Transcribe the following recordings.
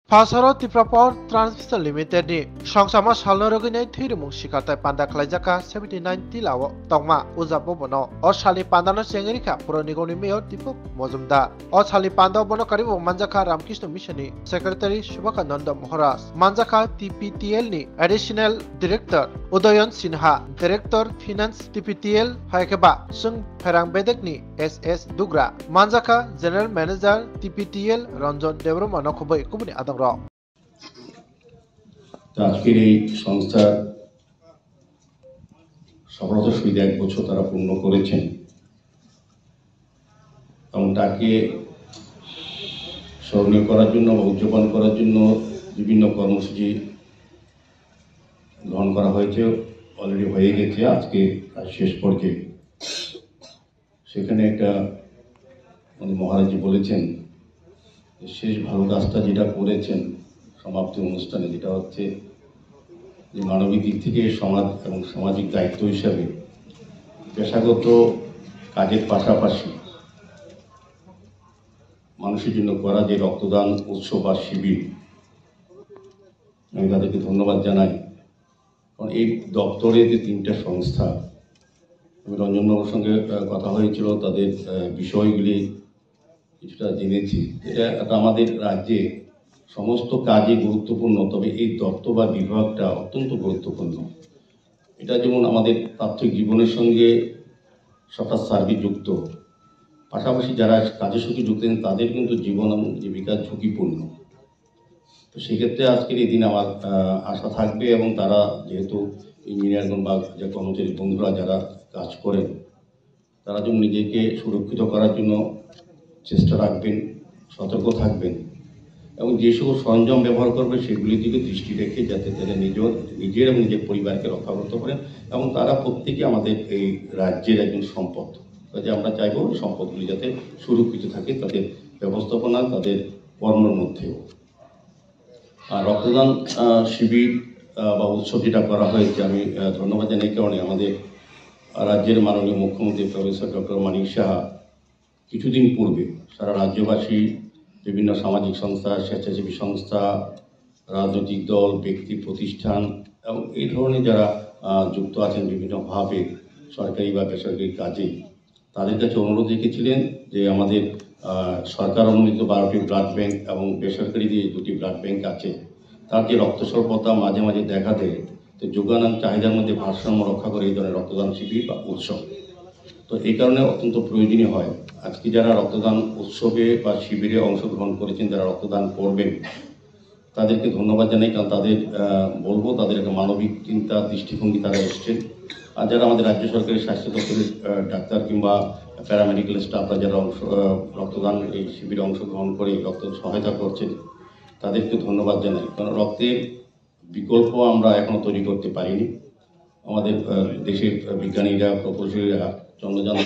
Pasaro Tiprapor Transmission Limited ni Songsama Salno Roginai Thirimung Shikatai Panda Klaijaka 79 Tilawo Tongma Uzapo Bono O Sali Pandano Sengerika Pronigoni Mayor Tipuk Mozumda O Sali Panda Bono Karibu Manjaka Ramkrishna Mishani Secretary Shubhakananda Moharas Manjaka TPTL ni Additional Director Udayan Sinha Director Finance TPTL Haikeba Sung Perang Bedek ni SS Dugra Manjaka General Manager TPTL Ranjan Devro Manokobai Kubuni Adam আজকের এই সংস্থার সফলতার সুবিধা 1 বছর তারা পূর্ণ করেছেন এবং তাকে স্মরণীয় করার জন্য উদযাপন করার জন্য বিভিন্ন কর্মসূচি গ্রহণ করা হয়েছে অলরেডি হয়ে গেছে আজকে শেষ পর্যায়ে সেখানে একটা মহারাজজি বলেছেন শেষ ভালো কাজটা যেটা করেছেন সমাপ্তি অনুষ্ঠানে যেটা হচ্ছে যে মানবিক দিক থেকে সমাজ এবং সামাজিক দায়িত্ব হিসাবে পেশাগত কাজের পাশাপাশি মানুষের জন্য করা যে রক্তদান উৎসব বা শিবির আমি তাদেরকে ধন্যবাদ জানাই কারণ এই দপ্তরে যে 3টা সংস্থা আমি রঞ্জনবাবুর সঙ্গে কথা হয়েছিল তাদের বিষয়গুলি কিছুটা জেনেছি এটা আমাদের রাজ্যে সমস্ত কাজে গুরুত্বপূর্ণ তবে এই দপ্তর বা বিভাগটা অত্যন্ত গুরুত্বপূর্ণ এটা যেমন আমাদের প্রাথমিক জীবনের সঙ্গে সবটা সার্বিক যুক্ত পাশাপাশি যারা কাজের সঙ্গে যুক্ত তাদের কিন্তু জীবন এবং জীবিকার ঝুঁকিপূর্ণ তো সেক্ষেত্রে আজকের এই দিন আমার আশা থাকবে এবং তারা যেহেতু ইঞ্জিনিয়ারগণ বা যে কর্মচারী বন্ধুরা যারা কাজ করেন তারা যেমন নিজেকে সুরক্ষিত করার জন্য চেষ্টা রাখবেন সতর্ক থাকবেন এবং যে সকল সরঞ্জাম ব্যবহার করবে সেগুলির দিকে দৃষ্টি রেখে যাতে তারা নিজের এবং নিজের পরিবারকে রক্ষা করতে পারেন এবং তারা প্রত্যেকে আমাদের এই রাজ্যের একজন সম্পদ কাজে আমরা চাইবো সম্পদগুলি যাতে সুরক্ষিত থাকে তাদের ব্যবস্থাপনা তাদের কর্মের মধ্যেও আর রক্তদান শিবির বা উৎসব যেটা করা হয়েছে আমি ধন্যবাদ জানাই কারণে আমাদের রাজ্যের মাননীয় মুখ্যমন্ত্রী প্রফেসর ডক্টর মানিক সাহা কিছুদিন পূর্বে সারা রাজ্যবাসী বিভিন্ন সামাজিক সংস্থা স্বেচ্ছাসেবী সংস্থা রাজনৈতিক দল ব্যক্তি প্রতিষ্ঠান এবং এই ধরনের যারা যুক্ত আছেন বিভিন্নভাবে সরকারি বা বেসরকারি কাজে তাদের কাছে অনুরোধ রেখেছিলেন যে আমাদের সরকার অনুমোদিত 12টি ব্লাড ব্যাংক এবং বেসরকারি যে 2টি ব্লাড ব্যাংক আছে তার যে রক্ত স্বল্পতা মাঝে মাঝে দেখা দেয় তো যোগান এবং চাহিদার মধ্যে ভারসাম্য রক্ষা করে এই ধরনের রক্তদান শিবির বা উৎসব তো এই কারণে অত্যন্ত প্রয়োজনীয় হয় আজকে যারা রক্তদান উৎসবে বা শিবিরে অংশগ্রহণ করেছেন যারা রক্তদান করবেন তাদেরকে ধন্যবাদ জানাই কারণ তাদের বলবো তাদের একটা মানবিক চিন্তা দৃষ্টিভঙ্গি তারা এসছেন আর যারা আমাদের রাজ্য সরকারের স্বাস্থ্য দপ্তরের ডাক্তার কিংবা প্যারামেডিক্যাল স্টাফরা যারা রক্তদান এই শিবিরে অংশগ্রহণ করে রক্ত সহায়তা করছেন তাদেরকে ধন্যবাদ জানাই কারণ রক্তের বিকল্প আমরা এখনও তৈরি করতে পারিনি আমাদের দেশের বিজ্ঞানীরা প্রকৌশলীরা চন্দ্রযান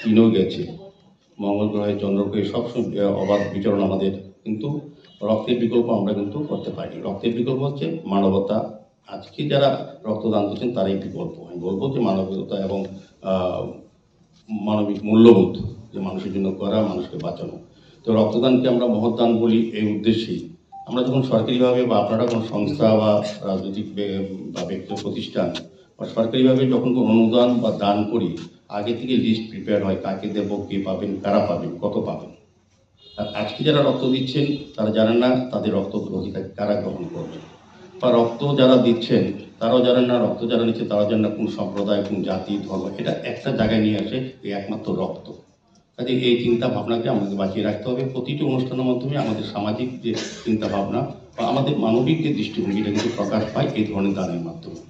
3ও গেছে মঙ্গল গ্রহে চন্দ্র গ্রহে সবসময় অবাধ বিচরণ আমাদের কিন্তু রক্তের বিকল্প আমরা কিন্তু করতে পারি রক্তের বিকল্প হচ্ছে মানবতা আজকে যারা রক্তদান করছেন তারাই বিকল্প আমি বলবো যে মানবিকতা এবং মানবিক মূল্যবোধ যে মানুষের জন্য করা মানুষকে বাঁচানো তো রক্তদানকে আমরা মহৎদান বলি এই উদ্দেশ্যেই আমরা যখন সরকারিভাবে বা আপনারা কোনো সংস্থা বা রাজনৈতিক বা ব্যক্তিগত প্রতিষ্ঠান বা সরকারিভাবে যখন কোনো অনুদান বা দান করি আগে থেকে লিস্ট প্রিপেয়ার হয় কাকে দেব কে পাবেন কারা পাবেন কত পাবেন আর আজকে যারা রক্ত দিচ্ছেন তারা জানেন না তাদের রক্ত গ্রহীতাকে কারা গ্রহণ করবে বা রক্ত যারা দিচ্ছেন তারাও জানেন না রক্ত যারা নিচ্ছে তারাও জানেন না কোন সম্প্রদায় কোন জাতি ধর্ম এটা একটা জায়গায় নিয়ে আসে এই একমাত্র রক্ত কাজে এই চিন্তা ভাবনাকে আমাদের বাঁচিয়ে রাখতে হবে প্রতিটি অনুষ্ঠানের মাধ্যমে আমাদের সামাজিক যে চিন্তা ভাবনা বা আমাদের মানবিক যে দৃষ্টিভঙ্গিটা কিন্তু প্রকাশ পায় এই ধরনের দানের মাধ্যমে